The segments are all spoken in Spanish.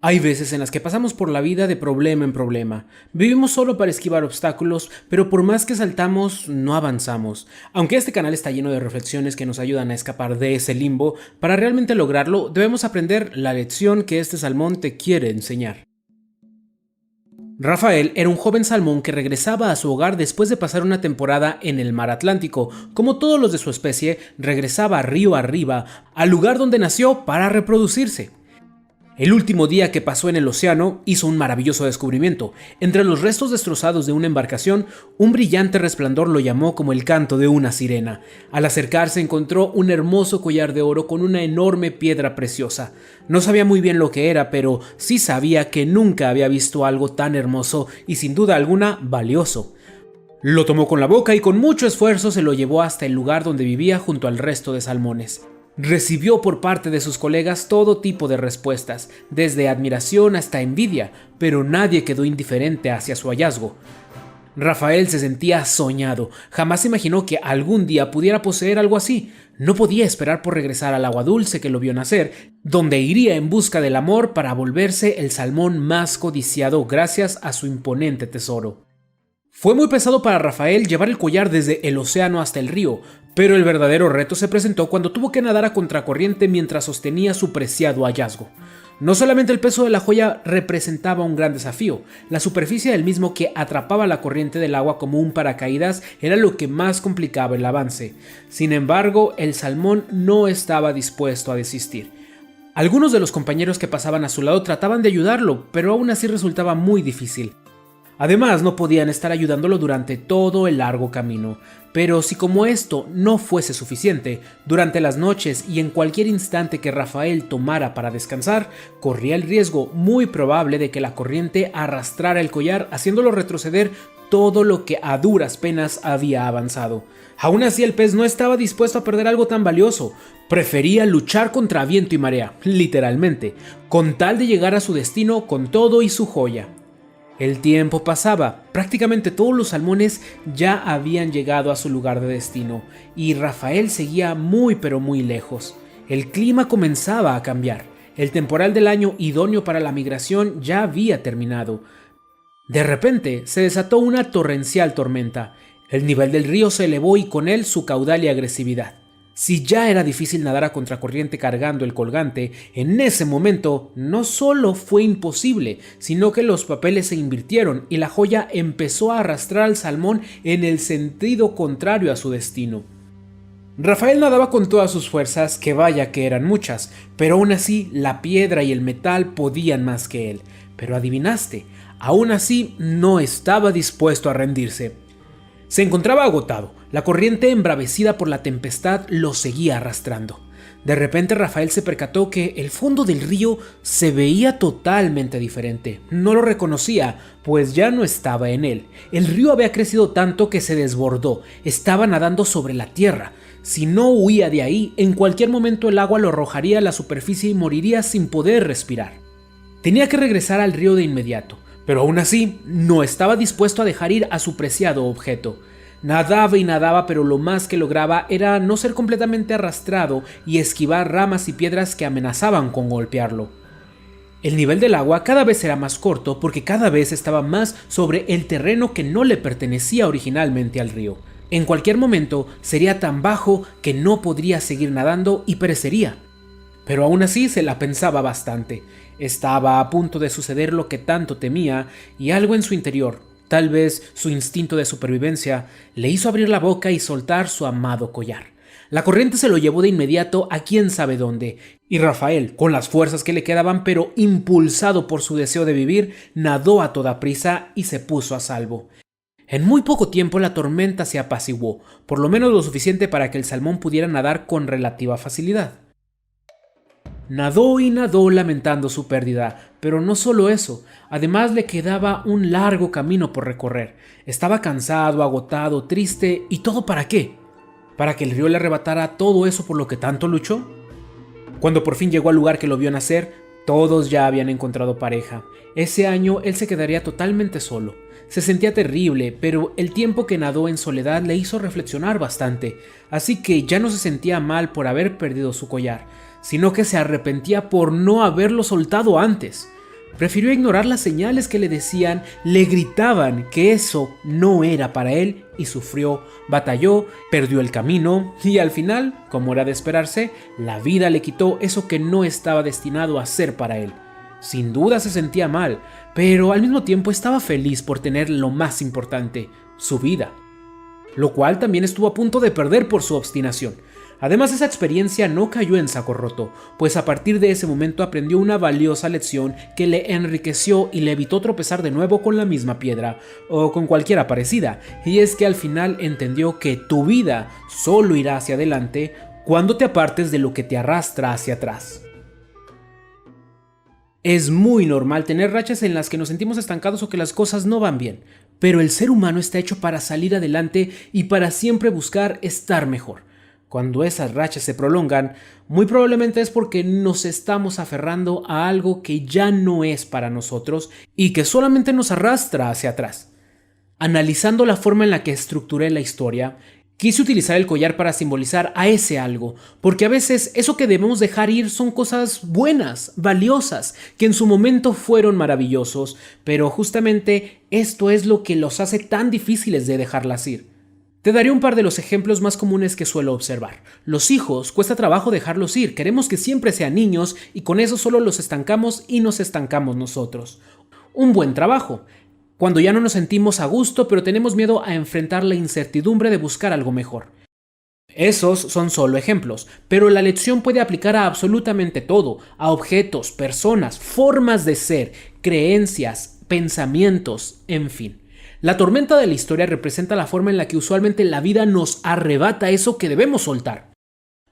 Hay veces en las que pasamos por la vida de problema en problema. Vivimos solo para esquivar obstáculos, pero por más que saltamos, no avanzamos. Aunque este canal está lleno de reflexiones que nos ayudan a escapar de ese limbo, para realmente lograrlo debemos aprender la lección que este salmón te quiere enseñar. Rafael era un joven salmón que regresaba a su hogar después de pasar una temporada en el mar Atlántico. Como todos los de su especie, regresaba río arriba, al lugar donde nació para reproducirse. El último día que pasó en el océano hizo un maravilloso descubrimiento. Entre los restos destrozados de una embarcación, un brillante resplandor lo llamó como el canto de una sirena. Al acercarse encontró un hermoso collar de oro con una enorme piedra preciosa. No sabía muy bien lo que era, pero sí sabía que nunca había visto algo tan hermoso y sin duda alguna valioso. Lo tomó con la boca y con mucho esfuerzo se lo llevó hasta el lugar donde vivía junto al resto de salmones. Recibió por parte de sus colegas todo tipo de respuestas, desde admiración hasta envidia, pero nadie quedó indiferente hacia su hallazgo. Rafael se sentía soñado, jamás imaginó que algún día pudiera poseer algo así. No podía esperar por regresar al agua dulce que lo vio nacer, donde iría en busca del amor para volverse el salmón más codiciado gracias a su imponente tesoro. Fue muy pesado para Rafael llevar el collar desde el océano hasta el río, pero el verdadero reto se presentó cuando tuvo que nadar a contracorriente mientras sostenía su preciado hallazgo. No solamente el peso de la joya representaba un gran desafío, la superficie del mismo que atrapaba la corriente del agua como un paracaídas era lo que más complicaba el avance. Sin embargo, el salmón no estaba dispuesto a desistir. Algunos de los compañeros que pasaban a su lado trataban de ayudarlo, pero aún así resultaba muy difícil. Además, no podían estar ayudándolo durante todo el largo camino. Pero si como esto no fuese suficiente, durante las noches y en cualquier instante que Rafael tomara para descansar, corría el riesgo muy probable de que la corriente arrastrara el collar, haciéndolo retroceder todo lo que a duras penas había avanzado. Aún así, el pez no estaba dispuesto a perder algo tan valioso. Prefería luchar contra viento y marea, literalmente, con tal de llegar a su destino con todo y su joya. El tiempo pasaba, prácticamente todos los salmones ya habían llegado a su lugar de destino y Rafael seguía muy pero muy lejos. El clima comenzaba a cambiar, el temporal del año idóneo para la migración ya había terminado. De repente se desató una torrencial tormenta, el nivel del río se elevó y con él su caudal y agresividad. Si ya era difícil nadar a contracorriente cargando el colgante, en ese momento no solo fue imposible, sino que los papeles se invirtieron y la joya empezó a arrastrar al salmón en el sentido contrario a su destino. Rafael nadaba con todas sus fuerzas, que vaya que eran muchas, pero aún así la piedra y el metal podían más que él. Pero adivinaste, aún así no estaba dispuesto a rendirse. Se encontraba agotado, la corriente embravecida por la tempestad lo seguía arrastrando. De repente Rafael se percató que el fondo del río se veía totalmente diferente. No lo reconocía, pues ya no estaba en él. El río había crecido tanto que se desbordó, estaba nadando sobre la tierra. Si no huía de ahí, en cualquier momento el agua lo arrojaría a la superficie y moriría sin poder respirar. Tenía que regresar al río de inmediato. Pero aún así, no estaba dispuesto a dejar ir a su preciado objeto. Nadaba y nadaba, pero lo más que lograba era no ser completamente arrastrado y esquivar ramas y piedras que amenazaban con golpearlo. El nivel del agua cada vez era más corto porque cada vez estaba más sobre el terreno que no le pertenecía originalmente al río. En cualquier momento sería tan bajo que no podría seguir nadando y perecería. Pero aún así se la pensaba bastante. Estaba a punto de suceder lo que tanto temía y algo en su interior, tal vez su instinto de supervivencia, le hizo abrir la boca y soltar su amado collar. La corriente se lo llevó de inmediato a quién sabe dónde, y Rafael, con las fuerzas que le quedaban pero impulsado por su deseo de vivir, nadó a toda prisa y se puso a salvo. En muy poco tiempo la tormenta se apaciguó, por lo menos lo suficiente para que el salmón pudiera nadar con relativa facilidad. Nadó y nadó lamentando su pérdida, pero no solo eso, además le quedaba un largo camino por recorrer. Estaba cansado, agotado, triste, ¿y todo para qué? ¿Para que el río le arrebatara todo eso por lo que tanto luchó? Cuando por fin llegó al lugar que lo vio nacer, todos ya habían encontrado pareja. Ese año él se quedaría totalmente solo. Se sentía terrible, pero el tiempo que nadó en soledad le hizo reflexionar bastante, así que ya no se sentía mal por haber perdido su collar, sino que se arrepentía por no haberlo soltado antes. Prefirió ignorar las señales que le decían, le gritaban que eso no era para él y sufrió, batalló, perdió el camino y al final, como era de esperarse, la vida le quitó eso que no estaba destinado a ser para él. Sin duda se sentía mal, pero al mismo tiempo estaba feliz por tener lo más importante, su vida, lo cual también estuvo a punto de perder por su obstinación. Además, esa experiencia no cayó en saco roto, pues a partir de ese momento aprendió una valiosa lección que le enriqueció y le evitó tropezar de nuevo con la misma piedra, o con cualquiera parecida, y es que al final entendió que tu vida solo irá hacia adelante cuando te apartes de lo que te arrastra hacia atrás. Es muy normal tener rachas en las que nos sentimos estancados o que las cosas no van bien, pero el ser humano está hecho para salir adelante y para siempre buscar estar mejor. Cuando esas rachas se prolongan, muy probablemente es porque nos estamos aferrando a algo que ya no es para nosotros y que solamente nos arrastra hacia atrás. Analizando la forma en la que estructuré la historia, quise utilizar el collar para simbolizar a ese algo, porque a veces eso que debemos dejar ir son cosas buenas, valiosas, que en su momento fueron maravillosos, pero justamente esto es lo que los hace tan difíciles de dejarlas ir. Te daré un par de los ejemplos más comunes que suelo observar. Los hijos, cuesta trabajo dejarlos ir, queremos que siempre sean niños y con eso solo los estancamos y nos estancamos nosotros. Un buen trabajo, cuando ya no nos sentimos a gusto pero tenemos miedo a enfrentar la incertidumbre de buscar algo mejor. Esos son solo ejemplos, pero la lección puede aplicar a absolutamente todo, a objetos, personas, formas de ser, creencias, pensamientos, en fin. La tormenta de la historia representa la forma en la que usualmente la vida nos arrebata eso que debemos soltar.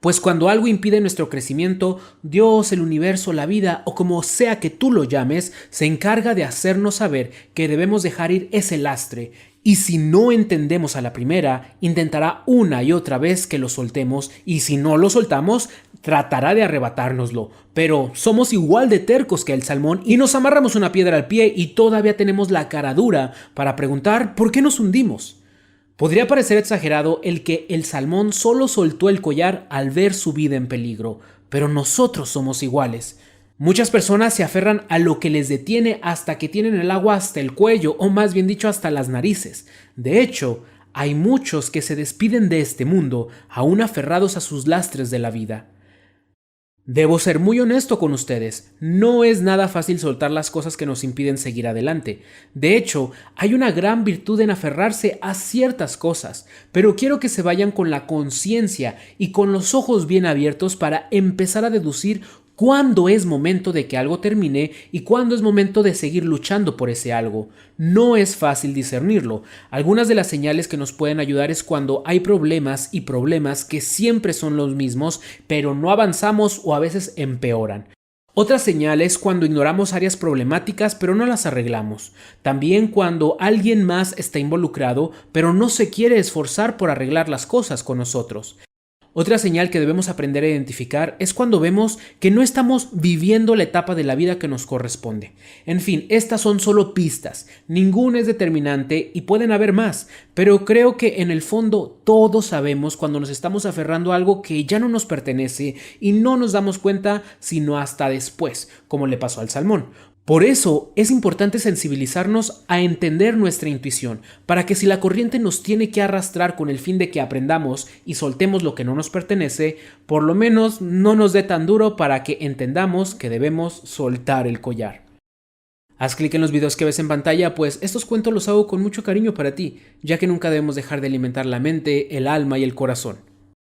Pues cuando algo impide nuestro crecimiento, Dios, el universo, la vida o como sea que tú lo llames, se encarga de hacernos saber que debemos dejar ir ese lastre. Y si no entendemos a la primera, intentará una y otra vez que lo soltemos y si no lo soltamos, tratará de arrebatárnoslo. Pero somos igual de tercos que el salmón y nos amarramos una piedra al pie y todavía tenemos la cara dura para preguntar ¿por qué nos hundimos? Podría parecer exagerado el que el salmón solo soltó el collar al ver su vida en peligro, pero nosotros somos iguales. Muchas personas se aferran a lo que les detiene hasta que tienen el agua hasta el cuello o más bien dicho hasta las narices. De hecho, hay muchos que se despiden de este mundo aún aferrados a sus lastres de la vida. Debo ser muy honesto con ustedes, no es nada fácil soltar las cosas que nos impiden seguir adelante. De hecho, hay una gran virtud en aferrarse a ciertas cosas, pero quiero que se vayan con la conciencia y con los ojos bien abiertos para empezar a deducir cuándo es momento de que algo termine y cuándo es momento de seguir luchando por ese algo. No es fácil discernirlo. Algunas de las señales que nos pueden ayudar es cuando hay problemas y problemas que siempre son los mismos, pero no avanzamos o a veces empeoran. Otra señal es cuando ignoramos áreas problemáticas pero no las arreglamos. También cuando alguien más está involucrado pero no se quiere esforzar por arreglar las cosas con nosotros. Otra señal que debemos aprender a identificar es cuando vemos que no estamos viviendo la etapa de la vida que nos corresponde. En fin, estas son solo pistas, ninguna es determinante y pueden haber más, pero creo que en el fondo todos sabemos cuando nos estamos aferrando a algo que ya no nos pertenece y no nos damos cuenta sino hasta después, como le pasó al salmón. Por eso es importante sensibilizarnos a entender nuestra intuición, para que si la corriente nos tiene que arrastrar con el fin de que aprendamos y soltemos lo que no nos pertenece, por lo menos no nos dé tan duro para que entendamos que debemos soltar el collar. Haz clic en los videos que ves en pantalla, pues estos cuentos los hago con mucho cariño para ti, ya que nunca debemos dejar de alimentar la mente, el alma y el corazón.